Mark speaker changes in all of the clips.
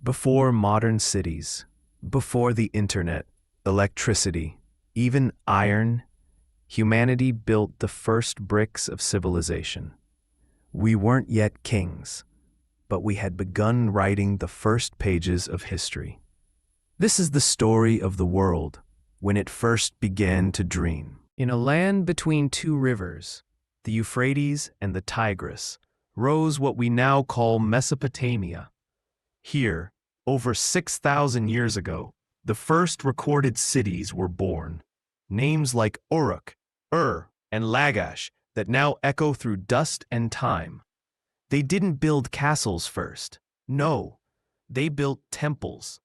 Speaker 1: Before modern cities, before the internet, electricity, even iron, humanity built the first bricks of civilization. We weren't yet kings, but we had begun writing the first pages of history. This is the story of the world when it first began to dream. In a land between two rivers, the Euphrates and the Tigris, rose what we now call Mesopotamia. Here, over 6,000 years ago, the first recorded cities were born. Names like Uruk, and Lagash that now echo through dust and time. They didn't build castles first. No, they built temples.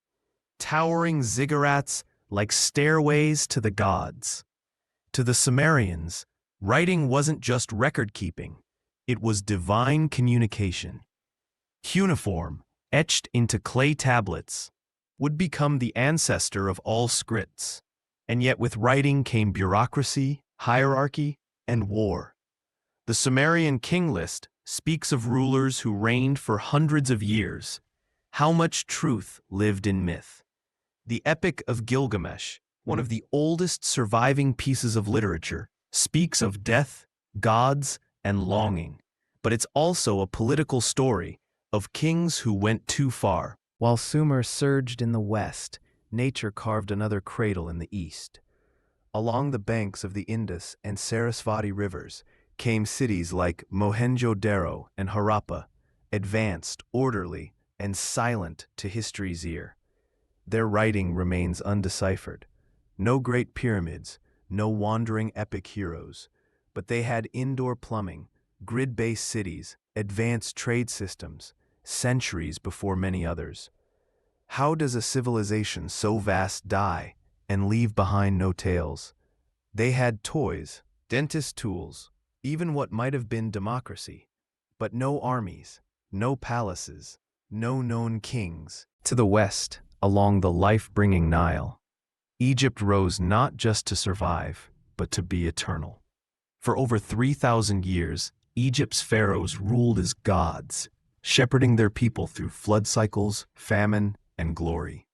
Speaker 1: Towering ziggurats like stairways to the gods. To the Sumerians, writing wasn't just record-keeping. It was divine communication. Cuneiform, etched into clay tablets, would become the ancestor of all scripts. And yet with writing came bureaucracy, hierarchy, and war. The Sumerian king list speaks of rulers who reigned for hundreds of years. How much truth lived in myth. The Epic of Gilgamesh, one of the oldest surviving pieces of literature, speaks of death, gods, and longing. But it's also a political story of kings who went too far. While Sumer surged in the west, nature carved another cradle in the east. Along the banks of the Indus and Sarasvati rivers came cities like Mohenjo-daro and Harappa, advanced, orderly, and silent to history's ear. Their writing remains undeciphered. No great pyramids, no wandering epic heroes, but they had indoor plumbing, grid-based cities, advanced trade systems, centuries before many others. How does a civilization so vast die and leave behind no tales? They had toys, dentist tools, even what might have been democracy, but no armies, no palaces, no known kings. To the west, along the life-bringing Nile, Egypt rose not just to survive, but to be eternal. For over 3,000 years, Egypt's pharaohs ruled as gods, shepherding their people through flood cycles, famine, and glory.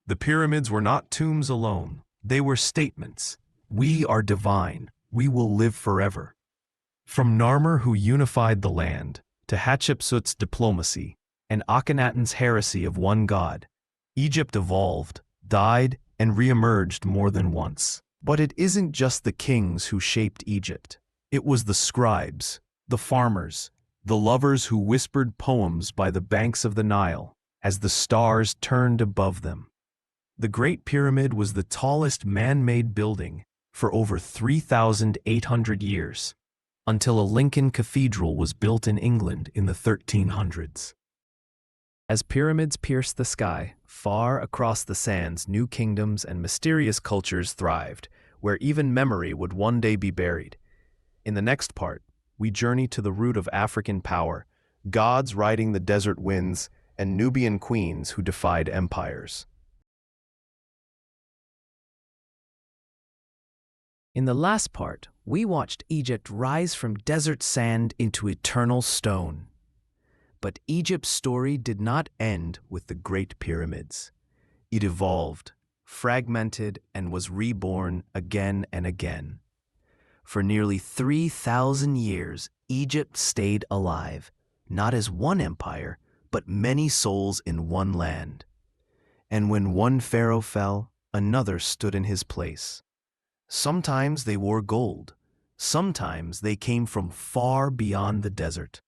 Speaker 1: The pyramids were not tombs alone, they were statements. We are divine, we will live forever. From Narmer, who unified the land, to Hatshepsut's diplomacy, and Akhenaten's heresy of one god, Egypt evolved, died, and re-emerged more than once. But it isn't just the kings who shaped Egypt. It was the scribes, the farmers, the lovers who whispered poems by the banks of the Nile as the stars turned above them. The Great Pyramid was the tallest man-made building for over 3,800 years, until a Lincoln Cathedral was built in England in the 1300s. As pyramids pierced the sky, far across the sands, new kingdoms and mysterious cultures thrived, where even memory would one day be buried. In the next part, we journey to the root of African power, gods riding the desert winds, and Nubian queens who defied empires. In the last part, we watched Egypt rise from desert sand into eternal stone. But Egypt's story did not end with the Great Pyramids. It evolved, fragmented, and was reborn again and again. For nearly 3,000 years, Egypt stayed alive, not as one empire, but many souls in one land. And when one pharaoh fell, another stood in his place. Sometimes they wore gold, sometimes they came from far beyond the desert.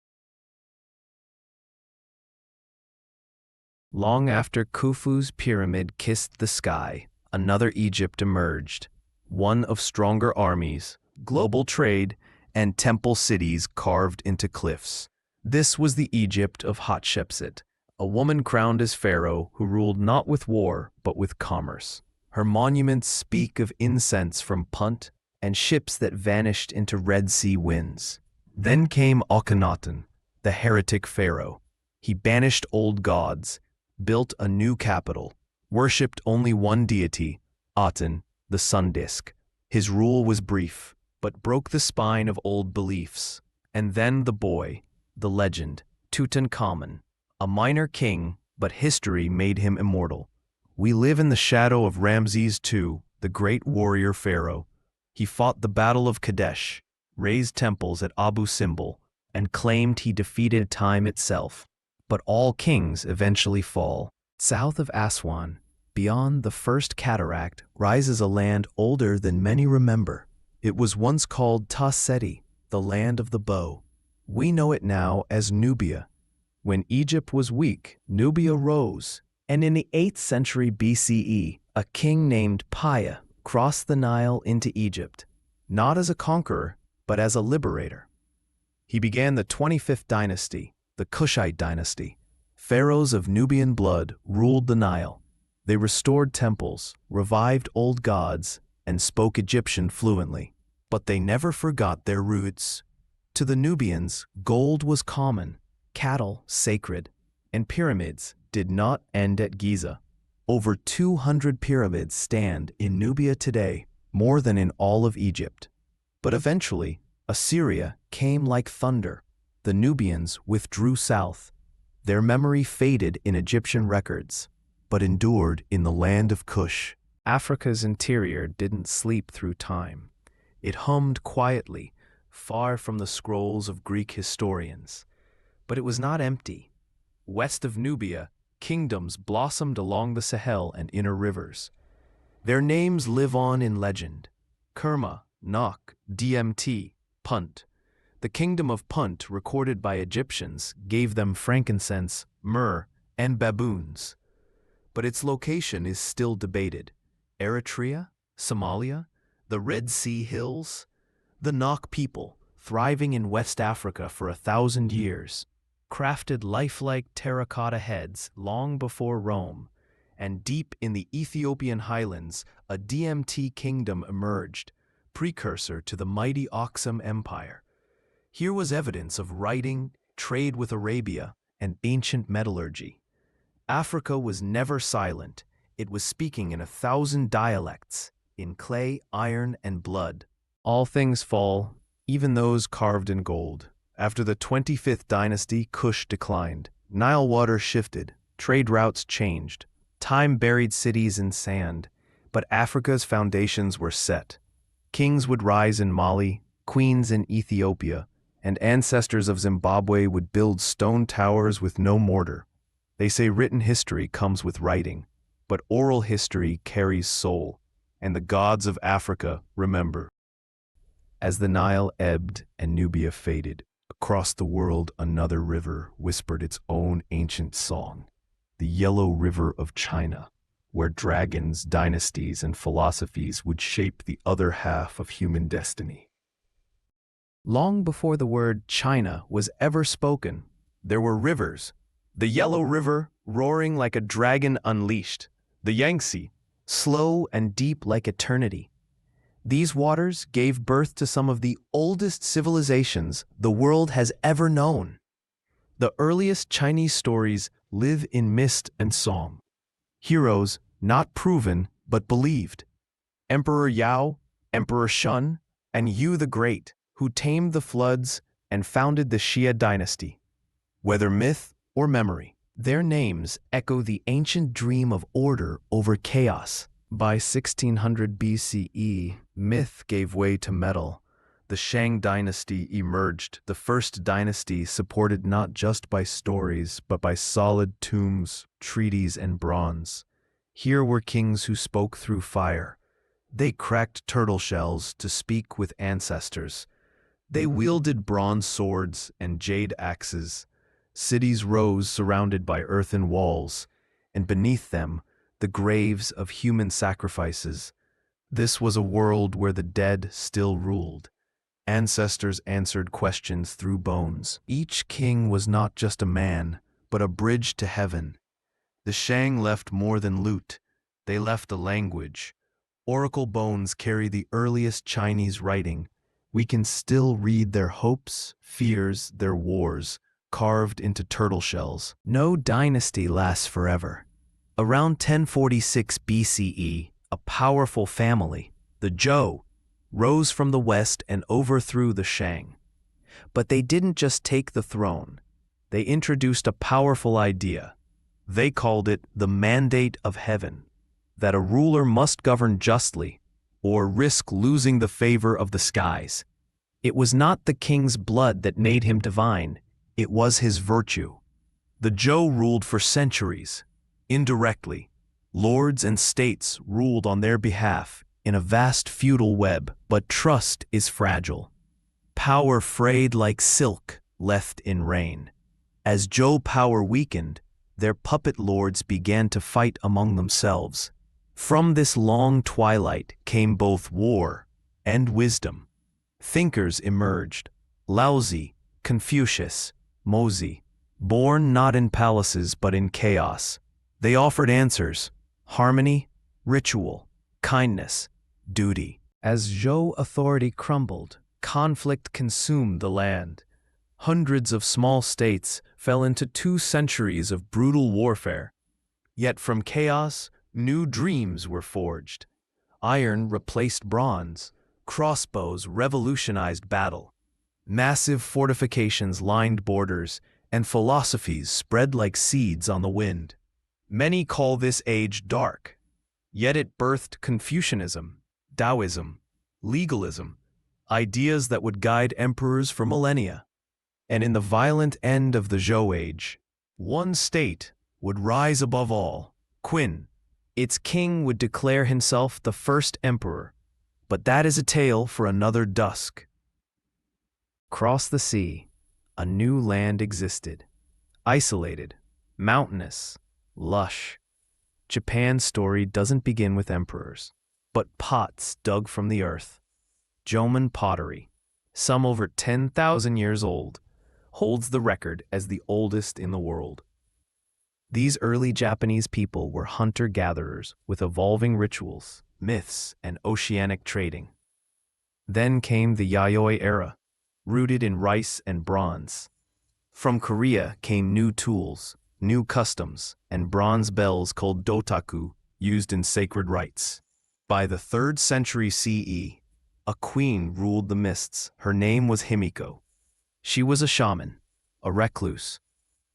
Speaker 1: Long after Khufu's pyramid kissed the sky, another Egypt emerged, one of stronger armies, global trade, and temple cities carved into cliffs. This was the Egypt of Hatshepsut, a woman crowned as pharaoh who ruled not with war but with commerce. Her monuments speak of incense from Punt and ships that vanished into Red Sea winds. Then came Akhenaten, the heretic pharaoh. He banished old gods, built a new capital, worshipped only one deity, Aten, the sun disk. His rule was brief, but broke the spine of old beliefs. And then the boy, the legend, Tutankhamun, a minor king but history made him immortal. We live in the shadow of Ramses II, the great warrior pharaoh. He fought the Battle of Kadesh, raised temples at Abu Simbel, and claimed he defeated time itself. But all kings eventually fall. South of Aswan, beyond the first cataract, rises a land older than many remember. It was once called Ta Seti, the land of the bow. We know it now as Nubia. When Egypt was weak, Nubia rose, and in the 8th century BCE, a king named Paya crossed the Nile into Egypt, not as a conqueror, but as a liberator. He began the 25th dynasty, the Kushite dynasty. Pharaohs of Nubian blood ruled the Nile. They restored temples, revived old gods, and spoke Egyptian fluently. But they never forgot their roots. To the Nubians, gold was common, cattle sacred, and pyramids did not end at Giza. Over 200 pyramids stand in Nubia today, more than in all of Egypt. But eventually, Assyria came like thunder. The Nubians withdrew south. Their memory faded in Egyptian records, but endured in the land of Kush. Africa's interior didn't sleep through time. It hummed quietly, far from the scrolls of Greek historians. But it was not empty. West of Nubia, kingdoms blossomed along the Sahel and inner rivers. Their names live on in legend. Kerma, Nok, Dmt, Punt. The kingdom of Punt, recorded by Egyptians, gave them frankincense, myrrh, and baboons. But its location is still debated. Eritrea? Somalia? The Red Sea Hills? The Nok people, thriving in West Africa for 1,000 years, crafted lifelike terracotta heads long before Rome, and deep in the Ethiopian highlands, a DMT kingdom emerged, precursor to the mighty Aksum Empire. Here was evidence of writing, trade with Arabia, and ancient metallurgy. Africa was never silent. It was speaking in 1,000 dialects, in clay, iron, and blood. All things fall, even those carved in gold. After the 25th dynasty, Kush declined. Nile water shifted, trade routes changed. Time buried cities in sand, but Africa's foundations were set. Kings would rise in Mali, queens in Ethiopia, and ancestors of Zimbabwe would build stone towers with no mortar. They say written history comes with writing, but oral history carries soul, and the gods of Africa remember. As the Nile ebbed and Nubia faded, across the world another river whispered its own ancient song, the Yellow River of China, where dragons, dynasties, and philosophies would shape the other half of human destiny. Long before the word China was ever spoken, there were rivers. The Yellow River, roaring like a dragon unleashed. The Yangtze, slow and deep like eternity. These waters gave birth to some of the oldest civilizations the world has ever known. The earliest Chinese stories live in mist and song. Heroes not proven but believed. Emperor Yao, Emperor Shun, and Yu the Great, who tamed the floods and founded the Xia dynasty. Whether myth or memory, their names echo the ancient dream of order over chaos. By 1600 BCE, myth gave way to metal. The Shang dynasty emerged, the first dynasty supported not just by stories, but by solid tombs, treaties, and bronze. Here were kings who spoke through fire. They cracked turtle shells to speak with ancestors. They wielded bronze swords and jade axes. Cities rose surrounded by earthen walls, and beneath them, the graves of human sacrifices. This was a world where the dead still ruled. Ancestors answered questions through bones. Each king was not just a man, but a bridge to heaven. The Shang left more than loot. They left a language. Oracle bones carry the earliest Chinese writing. We can still read their hopes, fears, their wars, carved into turtle shells. No dynasty lasts forever. Around 1046 BCE, a powerful family, the Zhou, rose from the west and overthrew the Shang. But they didn't just take the throne. They introduced a powerful idea, They called it the mandate of heaven, that a ruler must govern justly or risk losing the favor of the skies. It was not the king's blood that made him divine, it was his virtue. The Zhou ruled for centuries, indirectly. Lords and states ruled on their behalf in a vast feudal web, but trust is fragile. Power frayed like silk left in rain. As Zhou power weakened, their puppet lords began to fight among themselves. From this long twilight came both war and wisdom. Thinkers emerged: Laozi, Confucius, Mozi, born not in palaces but in chaos. They offered answers: harmony, ritual, kindness, duty. As Zhou authority crumbled, conflict consumed the land. Hundreds of small states fell into 2 centuries of brutal warfare. Yet from chaos, new dreams were forged. Iron replaced bronze. Crossbows revolutionized battle. Massive fortifications lined borders, and philosophies spread like seeds on the wind. Many call this age dark, yet it birthed Confucianism, Taoism, legalism, ideas that would guide emperors for millennia. And in the violent end of the Zhou age, one state would rise above all: Qin. Its king would declare himself the first emperor. But that is a tale for another dusk. Across the sea, a new land existed. Isolated, mountainous, lush. Japan's story doesn't begin with emperors, but pots dug from the earth. Jomon pottery, some over 10,000 years old, holds the record as the oldest in the world. These early Japanese people were hunter-gatherers with evolving rituals, myths, and oceanic trading. Then came the Yayoi era, rooted in rice and bronze. From Korea came new tools, new customs, and bronze bells called dotaku, used in sacred rites. By the 3rd century CE, a queen ruled the mists. Her name was Himiko. She was a shaman, a recluse.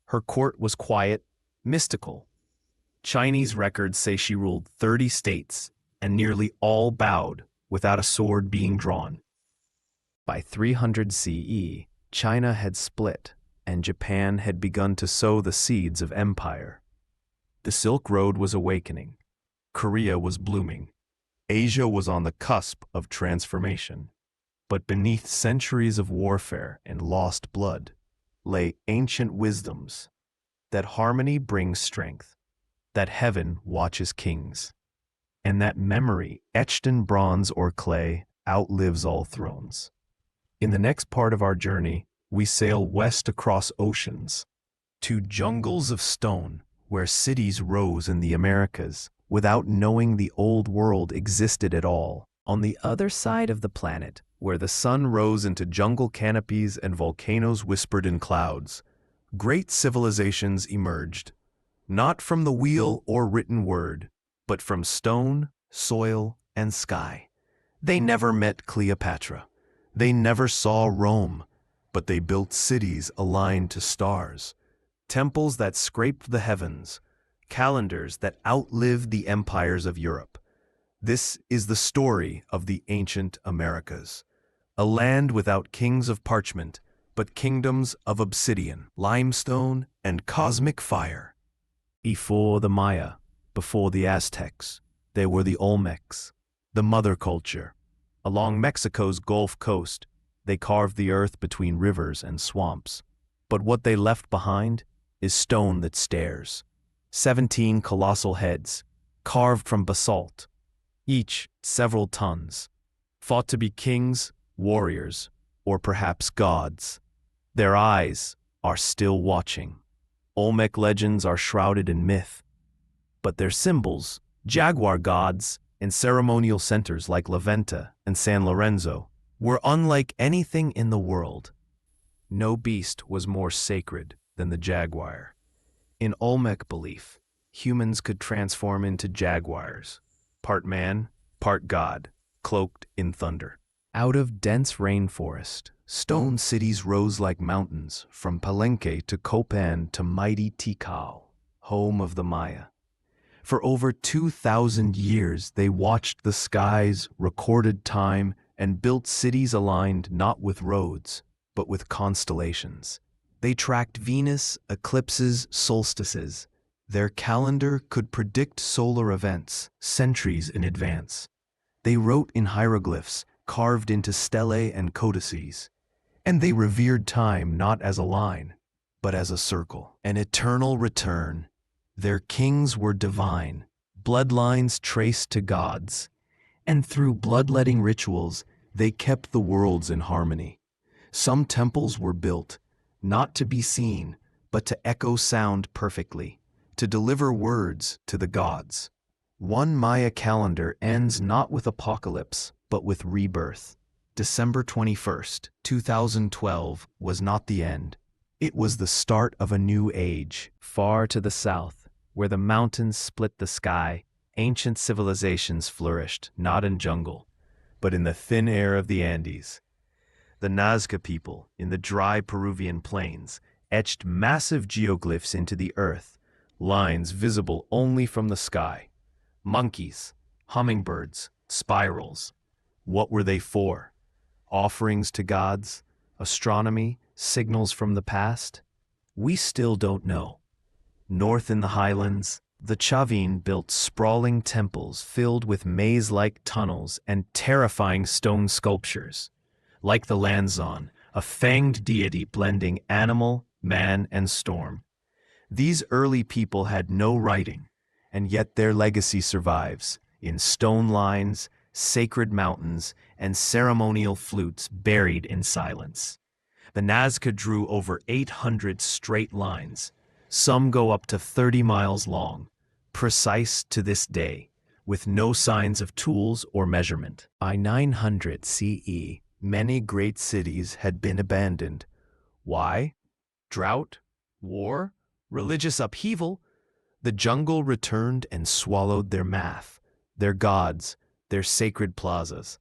Speaker 1: Her court was quiet, mystical. Chinese records say she ruled 30 states, and nearly all bowed without a sword being drawn. By 300 CE, China had split, and Japan had begun to sow the seeds of empire. The Silk Road was awakening. Korea was blooming. Asia was on the cusp of transformation. But beneath centuries of warfare and lost blood lay ancient wisdoms: that harmony brings strength, that heaven watches kings, and that memory, etched in bronze or clay, outlives all thrones. In the next part of our journey, we sail west across oceans to jungles of stone where cities rose in the Americas without knowing the old world existed at all. On the other side of the planet, where the sun rose into jungle canopies and volcanoes whispered in clouds, great civilizations emerged, not from the wheel or written word, but from stone, soil, and sky. They never met Cleopatra. They never saw Rome, but they built cities aligned to stars, temples that scraped the heavens, calendars that outlived the empires of Europe. This is the story of the ancient Americas, a land without kings of parchment, but kingdoms of obsidian, limestone, and cosmic fire. Before the Maya, before the Aztecs, there were the Olmecs, the mother culture. Along Mexico's Gulf Coast, they carved the earth between rivers and swamps. But what they left behind is stone that stares. 17 colossal heads, carved from basalt, each several tons, thought to be kings, warriors, or perhaps gods. Their eyes are still watching. Olmec legends are shrouded in myth, but their symbols, jaguar gods, and ceremonial centers like La Venta and San Lorenzo, were unlike anything in the world. No beast was more sacred than the jaguar. In Olmec belief, humans could transform into jaguars, part man, part god, cloaked in thunder. Out of dense rainforest, stone cities rose like mountains, from Palenque to Copan to mighty Tikal. home of the Maya. For over 2,000 years, they watched the skies, recorded time, and built cities aligned not with roads, but with constellations. They tracked Venus, eclipses, solstices. Their calendar could predict solar events centuries in advance. They wrote in hieroglyphs carved into stelae and codices. And they revered time not as a line, but as a circle, an eternal return. Their kings were divine, bloodlines traced to gods, and through bloodletting rituals, they kept the worlds in harmony. Some temples were built, not to be seen, but to echo sound perfectly, to deliver words to the gods. One Maya calendar ends not with apocalypse, but with rebirth. December 21st, 2012 was not the end. It was the start of a new age. Far to the south, where the mountains split the sky, ancient civilizations flourished, not in jungle, but in the thin air of the Andes. The Nazca people, in the dry Peruvian plains, etched massive geoglyphs into the earth, lines visible only from the sky. Monkeys, hummingbirds, spirals. What were they for? Offerings to gods, astronomy, signals from the past? We still don't know. North in the highlands, the Chavin built sprawling temples filled with maze-like tunnels and terrifying stone sculptures. Like the Lanzon, a fanged deity blending animal, man, and storm. These early people had no writing, and yet their legacy survives in stone lines, sacred mountains, and ceremonial flutes buried in silence. The Nazca drew over 800 straight lines. Some go up to 30 miles long, precise to this day, with no signs of tools or measurement. By 900 CE, many great cities had been abandoned. Why? Drought? War? Religious upheaval? The jungle returned and swallowed their math, their gods, their sacred plazas.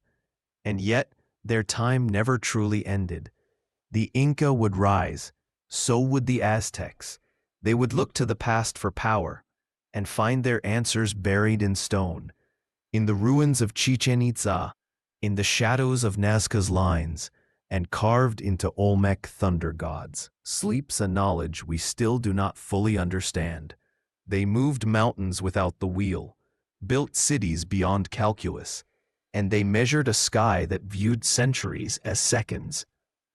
Speaker 1: And yet, their time never truly ended. The Inca would rise, so would the Aztecs. They would look to the past for power, and find their answers buried in stone, in the ruins of Chichen Itza, in the shadows of Nazca's lines, and carved into Olmec thunder gods. Sleeps a knowledge we still do not fully understand. They moved mountains without the wheel, built cities beyond calculus, and they measured a sky that viewed centuries as seconds.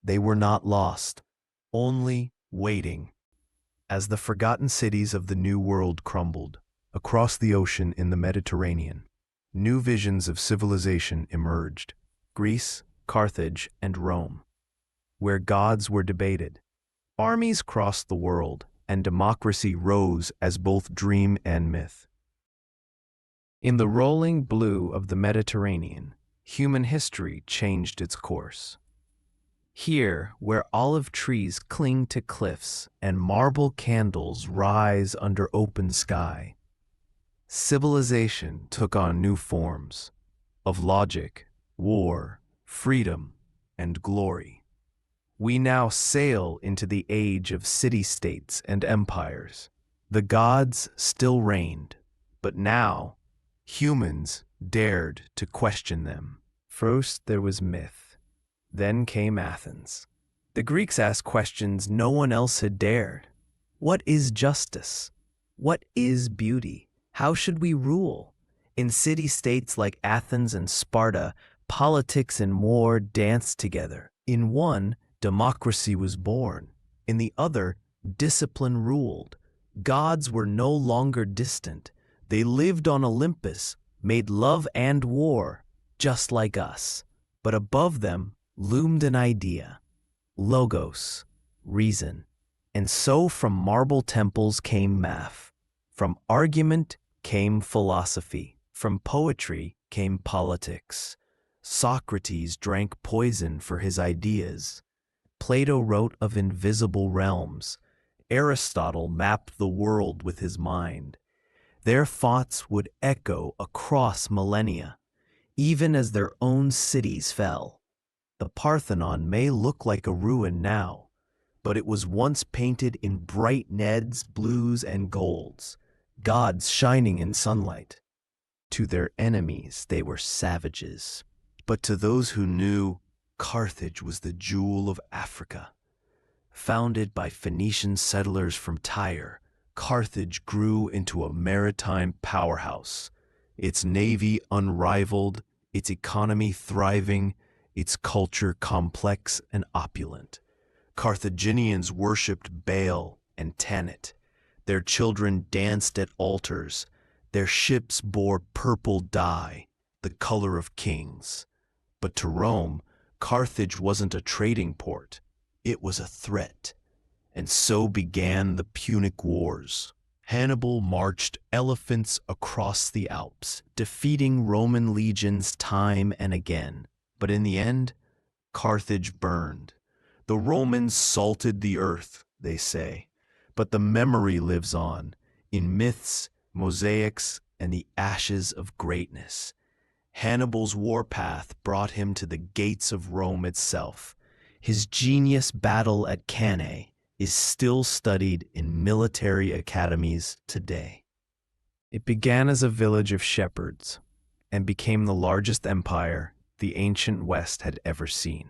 Speaker 1: They were not lost, only waiting. As the forgotten cities of the New World crumbled, across the ocean in the Mediterranean, new visions of civilization emerged. Greece, Carthage, and Rome, where gods were debated. Armies crossed the world, and democracy rose as both dream and myth. In the rolling blue of the Mediterranean, human history changed its course. Here, where olive trees cling to cliffs and marble candles rise under open sky, civilization took on new forms of logic, war, freedom, and glory. We now sail into the age of city-states and empires. The gods still reigned, but now humans dared to question them. First there was myth. Then came Athens. The Greeks asked questions no one else had dared. What is justice? What is beauty? How should we rule? In city-states like Athens and Sparta, politics and war danced together. In one, democracy was born. In the other, discipline ruled. Gods were no longer distant. They lived on Olympus, made love and war, just like us. But above them loomed an idea, logos, reason. And so from marble temples came math. From argument came philosophy. From poetry came politics. Socrates drank poison for his ideas. Plato wrote of invisible realms. Aristotle mapped the world with his mind. Their thoughts would echo across millennia, even as their own cities fell. The Parthenon may look like a ruin now, but it was once painted in bright reds, blues, and golds, gods shining in sunlight. To their enemies, they were savages. But to those who knew, Carthage was the jewel of Africa. Founded by Phoenician settlers from Tyre, Carthage grew into a maritime powerhouse. Its navy unrivaled, its economy thriving, its culture complex and opulent. Carthaginians worshipped Baal and Tanit. Their children danced at altars. Their ships bore purple dye, the color of kings. But to Rome, Carthage wasn't a trading port. It was a threat. And so began the Punic Wars. Hannibal marched elephants across the Alps, defeating Roman legions time and again. But in the end, Carthage burned. The Romans salted the earth, they say, but the memory lives on, in myths, mosaics, and the ashes of greatness. Hannibal's warpath brought him to the gates of Rome itself. His genius battle at Cannae is still studied in military academies today. It began as a village of shepherds and became the largest empire the ancient West had ever seen.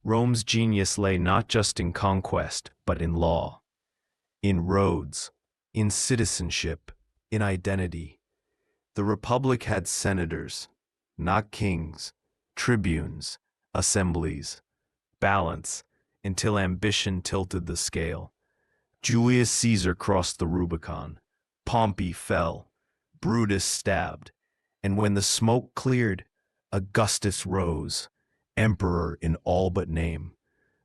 Speaker 1: Rome's genius lay not just in conquest, but in law, in roads, in citizenship, in identity. The Republic had senators, not kings, tribunes, assemblies, balance, until ambition tilted the scale. Julius Caesar crossed the Rubicon, Pompey fell, Brutus stabbed, and when the smoke cleared, Augustus rose, emperor in all but name.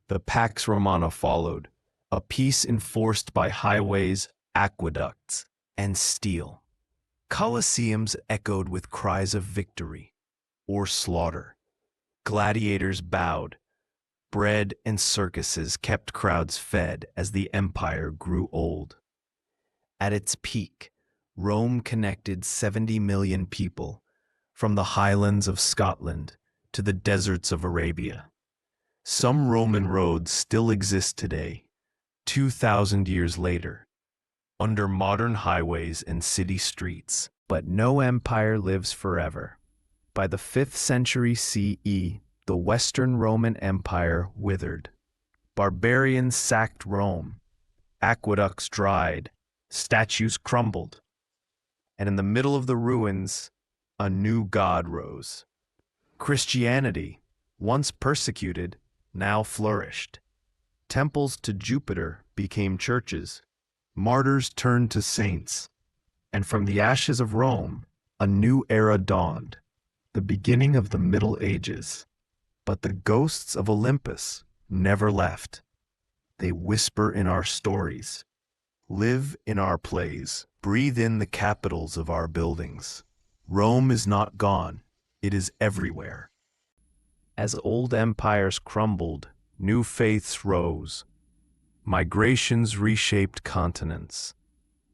Speaker 1: The Pax Romana followed, a peace enforced by highways, aqueducts, and steel. Colosseums echoed with cries of victory or slaughter. Gladiators bowed. Bread and circuses kept crowds fed as the empire grew old. At its peak, Rome connected 70 million people, from the highlands of Scotland to the deserts of Arabia. Some Roman roads still exist today, 2,000 years later, under modern highways and city streets. But no empire lives forever. By the 5th century CE, the Western Roman Empire withered. Barbarians sacked Rome, aqueducts dried, statues crumbled, and in the middle of the ruins, a new god rose. Christianity, once persecuted, now flourished. Temples to Jupiter became churches. Martyrs turned to saints. And from the ashes of Rome, a new era dawned, the beginning of the Middle Ages. But the ghosts of Olympus never left. They whisper in our stories, live in our plays, breathe in the capitals of our buildings. Rome is not gone, it is everywhere. As old empires crumbled, new faiths rose. Migrations reshaped continents.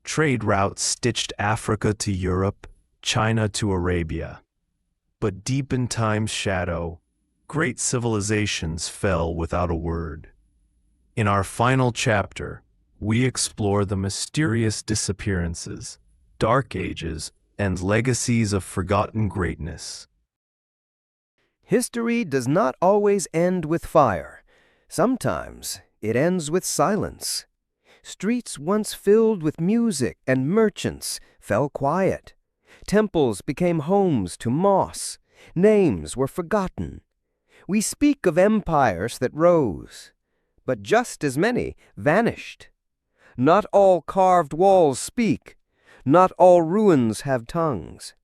Speaker 1: Trade routes stitched Africa to Europe, China to Arabia. But deep in time's shadow, great civilizations fell without a word. In our final chapter, we explore the mysterious disappearances, dark ages, and legacies of forgotten greatness.
Speaker 2: History does not always end with fire. Sometimes it ends with silence. Streets once filled with music and merchants fell quiet. Temples became homes to moss. Names were forgotten. We speak of empires that rose, but just as many vanished. Not all carved walls speak. Not all ruins have tongues.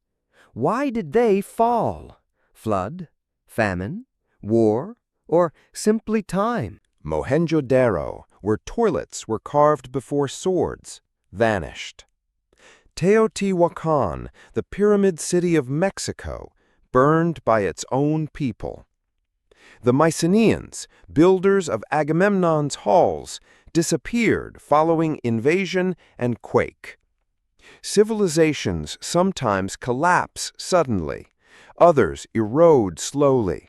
Speaker 2: Why did they fall? Flood? Famine? War? Or simply time?
Speaker 3: Mohenjo-daro, where toilets were carved before swords, vanished. Teotihuacan, the pyramid city of Mexico, burned by its own people. The Mycenaeans, builders of Agamemnon's halls, disappeared following invasion and quake. Civilizations sometimes collapse suddenly, others erode slowly.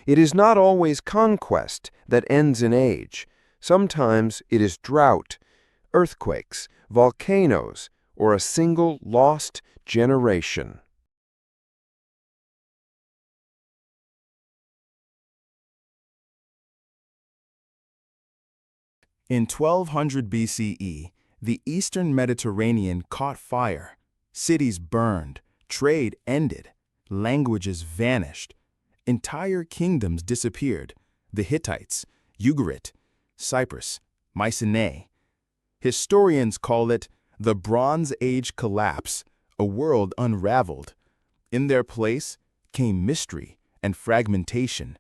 Speaker 3: It is not always conquest that ends in age. Sometimes it is drought, earthquakes, volcanoes, or a single lost generation.
Speaker 4: In 1200 BCE, the eastern Mediterranean caught fire. Cities burned, trade ended, languages vanished. Entire kingdoms disappeared. The Hittites, Ugarit, Cyprus, Mycenae. Historians call it the Bronze Age collapse, a world unraveled. In their place came mystery and fragmentation.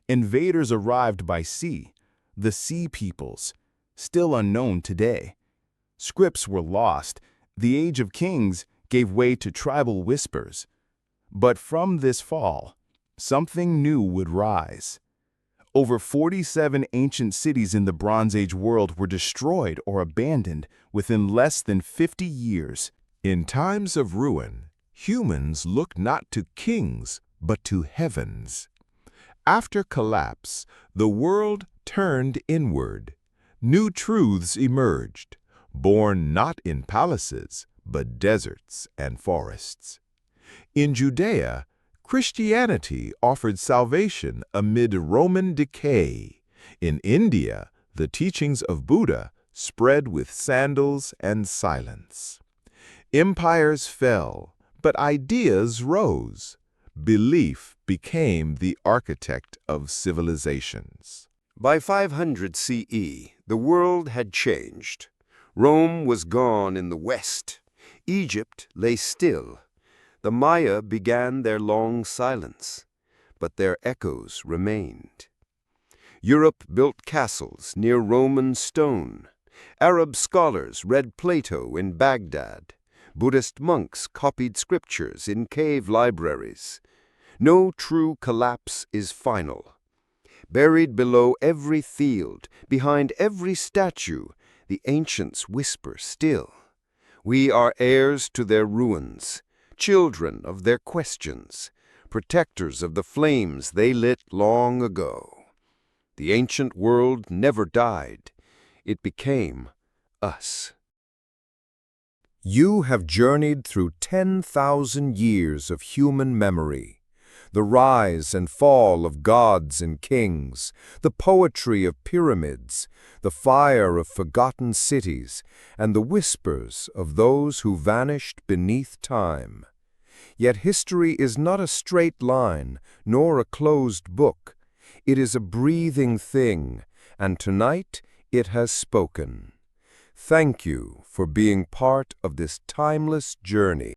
Speaker 4: Invaders arrived by sea, the Sea Peoples, still unknown today. Scripts were lost. The Age of Kings gave way to tribal whispers. But from this fall, something new would rise. Over 47 ancient cities in the Bronze Age world were destroyed or abandoned within less than 50 years.
Speaker 5: In times of ruin, humans look not to kings, but to heavens. After collapse, the world turned inward. New truths emerged, born not in palaces, but deserts and forests. In Judea, Christianity offered salvation amid Roman decay. In India, the teachings of Buddha spread with sandals and silence. Empires fell, but ideas rose. Belief became the architect of civilizations.
Speaker 2: By 500 CE, the world had changed. Rome was gone in the west. Egypt lay still. The Maya began their long silence, but their echoes remained. Europe built castles near Roman stone. Arab scholars read Plato in Baghdad. Buddhist monks copied scriptures in cave libraries. No true collapse is final. Buried below every field, behind every statue, the ancients whisper still. We are heirs to their ruins, children of their questions, protectors of the flames they lit long ago. The ancient world never died. It became us.
Speaker 3: You have journeyed through 10,000 years of human memory. The rise and fall of gods and kings, the poetry of pyramids, the fire of forgotten cities, and the whispers of those who vanished beneath time. Yet history is not a straight line, nor a closed book. It is a breathing thing, and tonight it has spoken. Thank you for being part of this timeless journey.